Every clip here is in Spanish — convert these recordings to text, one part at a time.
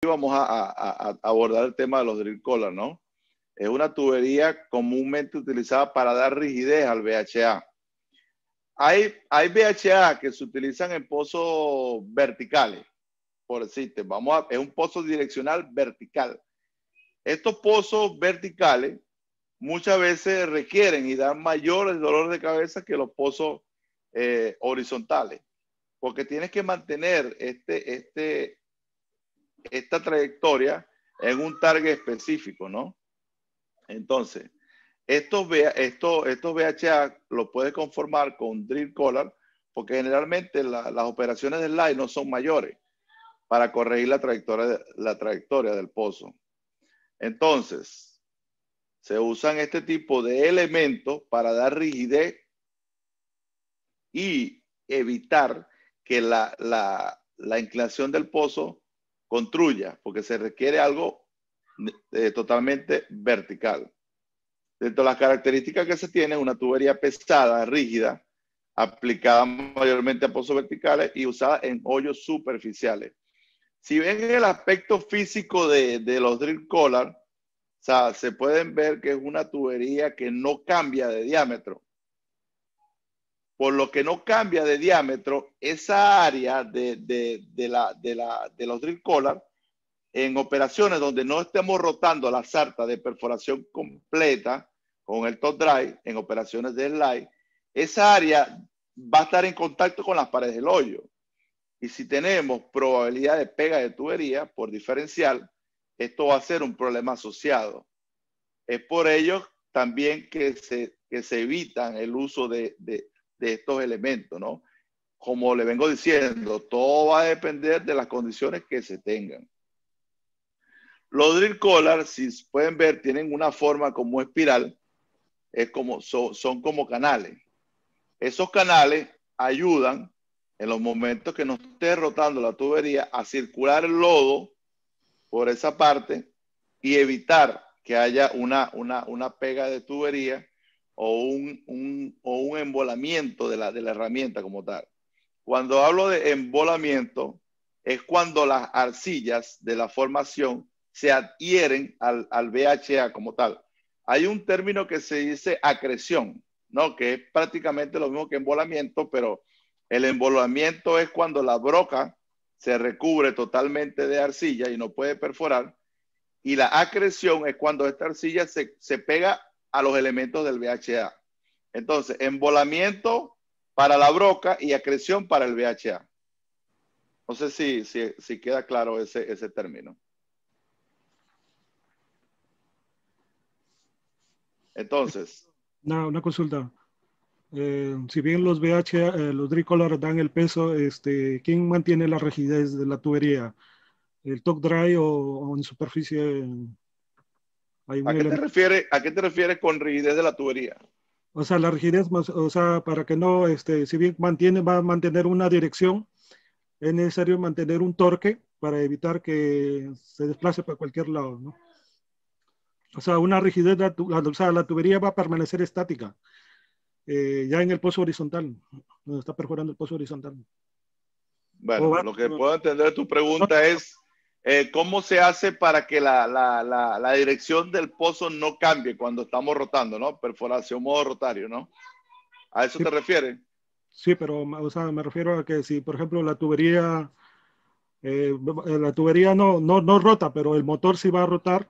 vamos a abordar el tema de los drill collars, ¿no? Es una tubería comúnmente utilizada para dar rigidez al VHA. Hay VHA que se utilizan en pozos verticales, por decirte, es un pozo direccional vertical. Estos pozos verticales muchas veces requieren y dan mayores dolores de cabeza que los pozos horizontales, porque tienes que mantener esta trayectoria en un target específico, ¿no? Entonces, estos VHA los puedes conformar con drill collar, porque generalmente las operaciones del slide no son mayores para corregir la trayectoria del pozo. Entonces, se usan este tipo de elementos para dar rigidez y evitar que la inclinación del pozo construya, porque se requiere algo totalmente vertical. Dentro de las características que se tiene, una tubería pesada, rígida, aplicada mayormente a pozos verticales y usada en hoyos superficiales. Si ven el aspecto físico de los drill collars, o sea, se pueden ver que es una tubería que no cambia de diámetro. Por lo que no cambia de diámetro, esa área de los drill collars, en operaciones donde no estemos rotando la sarta de perforación completa con el top drive, en operaciones de slide, esa área va a estar en contacto con las paredes del hoyo. Y si tenemos probabilidad de pega de tubería por diferencial, esto va a ser un problema asociado. Es por ello también que se evitan el uso de estos elementos, ¿no? Como le vengo diciendo, todo va a depender de las condiciones que se tengan. Los drill collars, si pueden ver, tienen una forma como espiral, son como canales. Esos canales ayudan en los momentos que no esté rotando la tubería a circular el lodo por esa parte y evitar que haya una pega de tubería o un embolamiento de la herramienta como tal. Cuando hablo de embolamiento, es cuando las arcillas de la formación se adhieren al VHA como tal. Hay un término que se dice acreción, ¿no? Que es prácticamente lo mismo que embolamiento, pero el embolamiento es cuando la broca se recubre totalmente de arcilla y no puede perforar. Y la acreción es cuando esta arcilla se pega a los elementos del VHA. Entonces, embolamiento para la broca y acreción para el VHA. No sé si queda claro ese término. Entonces. Una consulta. Si bien los VHA, los drill collars dan el peso, ¿quién mantiene la rigidez de la tubería? ¿El top drive o en superficie? Hay ¿A qué te refieres con rigidez de la tubería? O sea, la rigidez, o sea, para que no, si bien va a mantener una dirección, es necesario mantener un torque para evitar que se desplace para cualquier lado, ¿no? O sea, una rigidez, o sea, la tubería va a permanecer estática, ya en el pozo horizontal, donde está perforando el pozo horizontal. Bueno, lo que puedo entender de tu pregunta es cómo se hace para que la dirección del pozo no cambie cuando estamos rotando, ¿no? Perforación modo rotario, ¿no? ¿A eso te refieres? Sí, pero o sea, me refiero a que si, por ejemplo, la tubería no rota, pero el motor sí va a rotar,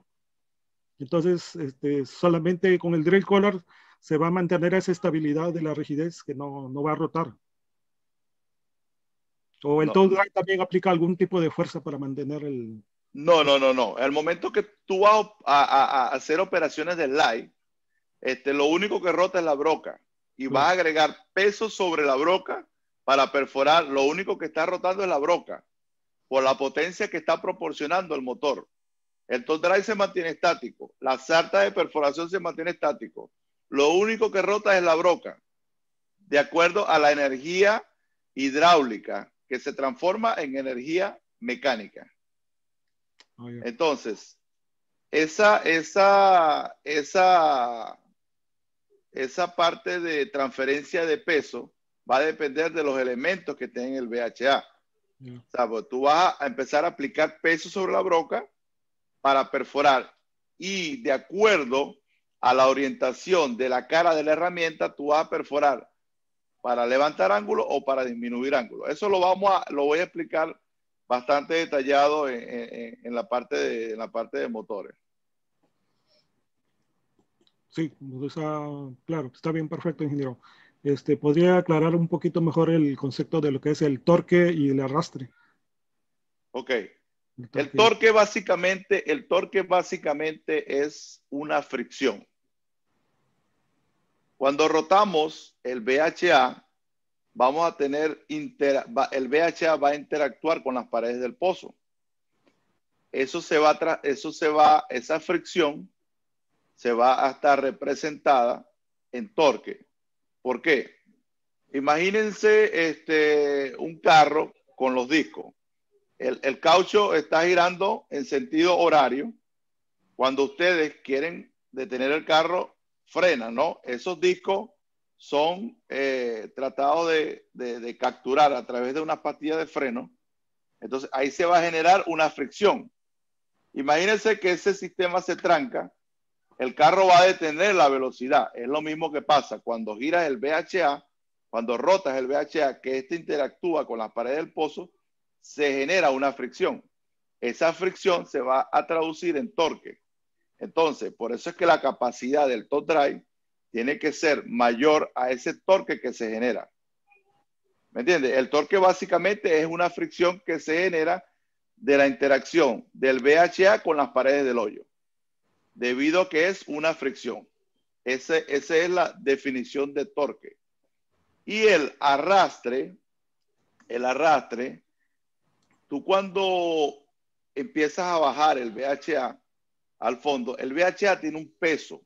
entonces solamente con el drill collar se va a mantener esa estabilidad de la rigidez que no va a rotar. ¿O el toe drive también aplica algún tipo de fuerza para mantener el...? No. El momento que tú vas a hacer operaciones de slide, lo único que rota es la broca y vas a agregar peso sobre la broca para perforar. Lo único que está rotando es la broca por la potencia que está proporcionando el motor. El top drive se mantiene estático. La sarta de perforación se mantiene estático. Lo único que rota es la broca, de acuerdo a la energía hidráulica que se transforma en energía mecánica. Entonces, esa parte de transferencia de peso va a depender de los elementos que tenga el VHA. Ya. O sea, pues, tú vas a empezar a aplicar peso sobre la broca para perforar y de acuerdo a la orientación de la cara de la herramienta, tú vas a perforar para levantar ángulo o para disminuir ángulo. Eso lo voy a explicar bastante detallado en la parte de motores. Sí, claro, está bien, perfecto, ingeniero. ¿Podría aclarar un poquito mejor el concepto de lo que es el torque y el arrastre? Ok. El El torque. torque básicamente es una fricción. Cuando rotamos el VHA, vamos a tener, el VHA va a interactuar con las paredes del pozo. Esa fricción se va a estar representada en torque. ¿Por qué? Imagínense un carro con los discos. El caucho está girando en sentido horario. Cuando ustedes quieren detener el carro, frenan, ¿no? Esos discos son tratados de capturar a través de una pastilla de freno. Entonces ahí se va a generar una fricción. Imagínense que ese sistema se tranca, el carro va a detener la velocidad. Es lo mismo que pasa cuando giras el VHA, cuando rotas el VHA, que este interactúa con las paredes del pozo, se genera una fricción. Esa fricción se va a traducir en torque. Entonces, por eso es que la capacidad del top drive tiene que ser mayor a ese torque que se genera. ¿Me entiendes? El torque básicamente es una fricción que se genera de la interacción del VHA con las paredes del hoyo, debido a que es una fricción. Esa es la definición de torque. Y el arrastre, tú cuando empiezas a bajar el VHA al fondo, el VHA tiene un peso.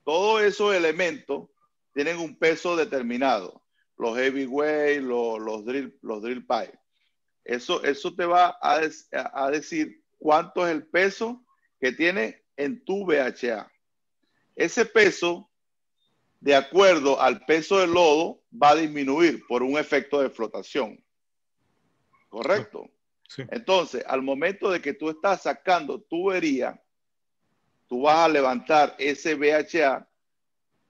Todos esos elementos tienen un peso determinado. Los heavyweight, los drill pipe. Eso te va a decir cuánto es el peso que tiene en tu VHA. Ese peso, de acuerdo al peso del lodo, va a disminuir por un efecto de flotación. ¿Correcto? Sí. Entonces, al momento de que tú estás sacando tubería, tú vas a levantar ese VHA,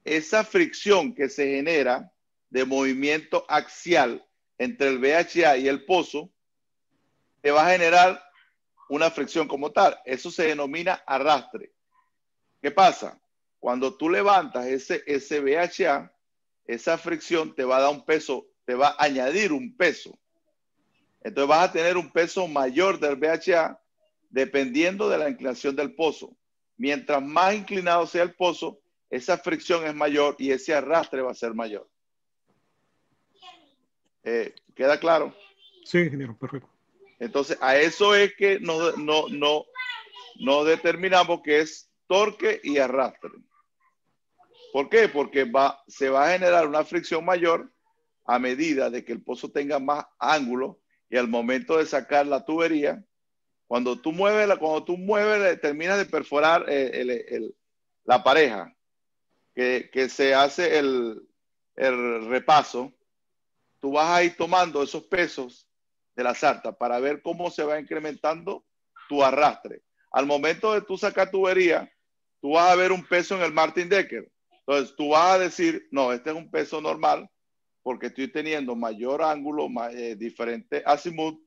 esa fricción que se genera de movimiento axial entre el VHA y el pozo, te va a generar una fricción como tal. Eso se denomina arrastre. ¿Qué pasa? Cuando tú levantas ese VHA, esa fricción te va a dar un peso, te va a añadir un peso. Entonces vas a tener un peso mayor del VHA dependiendo de la inclinación del pozo. Mientras más inclinado sea el pozo, esa fricción es mayor y ese arrastre va a ser mayor. ¿Queda claro? Sí, ingeniero, perfecto. Entonces, a eso es que no determinamos que es torque y arrastre. ¿Por qué? Porque se va a generar una fricción mayor a medida de que el pozo tenga más ángulo y al momento de sacar la tubería, cuando tú mueves, terminas de perforar la pareja, que se hace el repaso, tú vas a ir tomando esos pesos de la sarta para ver cómo se va incrementando tu arrastre. Al momento de tú sacar tubería, tú vas a ver un peso en el Martin Decker. Entonces tú vas a decir, no, este es un peso normal porque estoy teniendo mayor ángulo, diferente azimut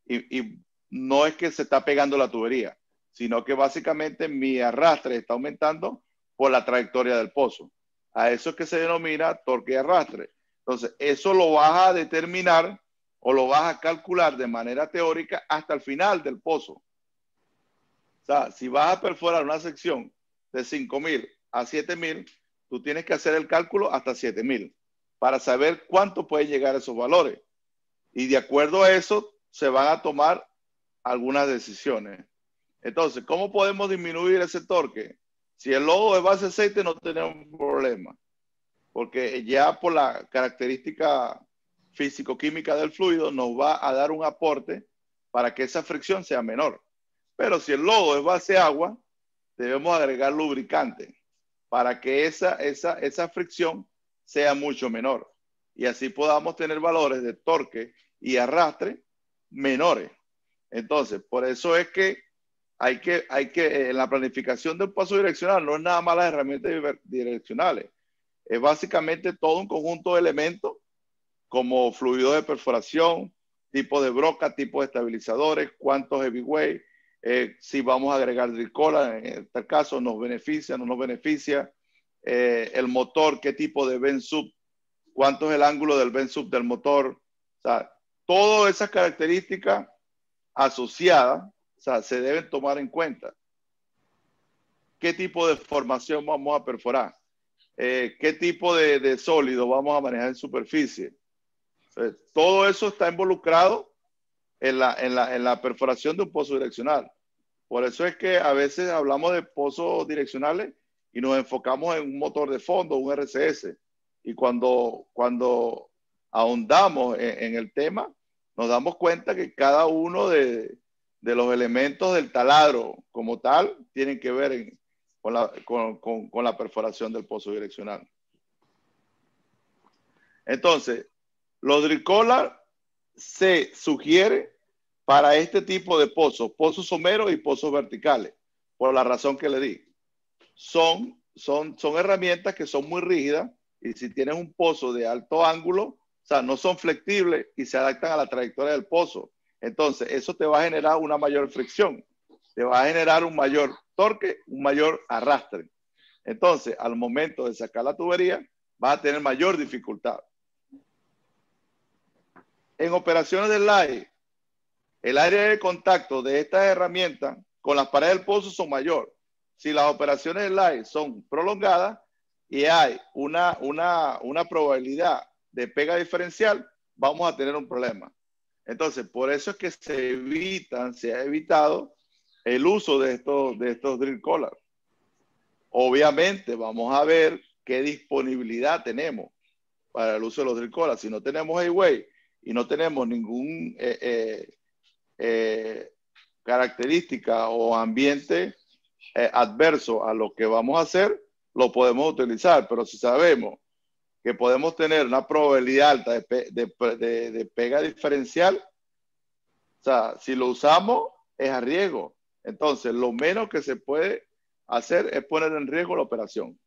y no es que se está pegando la tubería, sino que básicamente mi arrastre está aumentando por la trayectoria del pozo. A eso es que se denomina torque y arrastre. Entonces, eso lo vas a determinar o lo vas a calcular de manera teórica hasta el final del pozo. O sea, si vas a perforar una sección de 5.000 a 7.000, tú tienes que hacer el cálculo hasta 7.000 para saber cuánto puede llegar a esos valores. Y de acuerdo a eso, se van a tomar algunas decisiones. Entonces, ¿cómo podemos disminuir ese torque? Si el lodo es base aceite, no tenemos problema. Porque ya por la característica físico-química del fluido nos va a dar un aporte para que esa fricción sea menor. Pero si el lodo es base agua, debemos agregar lubricante para que esa fricción sea mucho menor. Y así podamos tener valores de torque y arrastre menores. Entonces, por eso es que hay que en la planificación del paso direccional no es nada más las herramientas direccionales, es básicamente todo un conjunto de elementos como fluidos de perforación, tipo de broca, tipo de estabilizadores, cuántos heavyweight, si vamos a agregar drill collar, en este caso nos beneficia, no nos beneficia, el motor, qué tipo de bend sub, cuánto es el ángulo del bend sub del motor, o sea, todas esas características asociadas, o sea, se deben tomar en cuenta. ¿Qué tipo de formación vamos a perforar? ¿Qué tipo de sólido vamos a manejar en superficie? Todo eso está involucrado en la perforación de un pozo direccional. Por eso es que a veces hablamos de pozos direccionales y nos enfocamos en un motor de fondo, un RCS. Y cuando ahondamos en el tema, nos damos cuenta que cada uno de los elementos del taladro como tal tienen que ver con la perforación del pozo direccional. Entonces, los drill collar se sugiere para este tipo de pozos someros y pozos verticales, por la razón que le di. Son herramientas que son muy rígidas y si tienes un pozo de alto ángulo, o sea, no son flexibles y se adaptan a la trayectoria del pozo. Entonces, eso te va a generar una mayor fricción, te va a generar un mayor torque, un mayor arrastre. Entonces, al momento de sacar la tubería, vas a tener mayor dificultad. En operaciones de slide, el área de contacto de estas herramientas con las paredes del pozo son mayor. Si las operaciones de slide son prolongadas y hay una probabilidad de pega diferencial, vamos a tener un problema. Entonces, por eso es que se ha evitado el uso de estos drill collar. Obviamente, vamos a ver qué disponibilidad tenemos para el uso de los drill collar. Si no tenemos heavyweight y no tenemos ningún característica o ambiente adverso a lo que vamos a hacer, lo podemos utilizar. Pero si sabemos que podemos tener una probabilidad alta de pega diferencial, o sea, si lo usamos es a riesgo. Entonces, lo menos que se puede hacer es poner en riesgo la operación.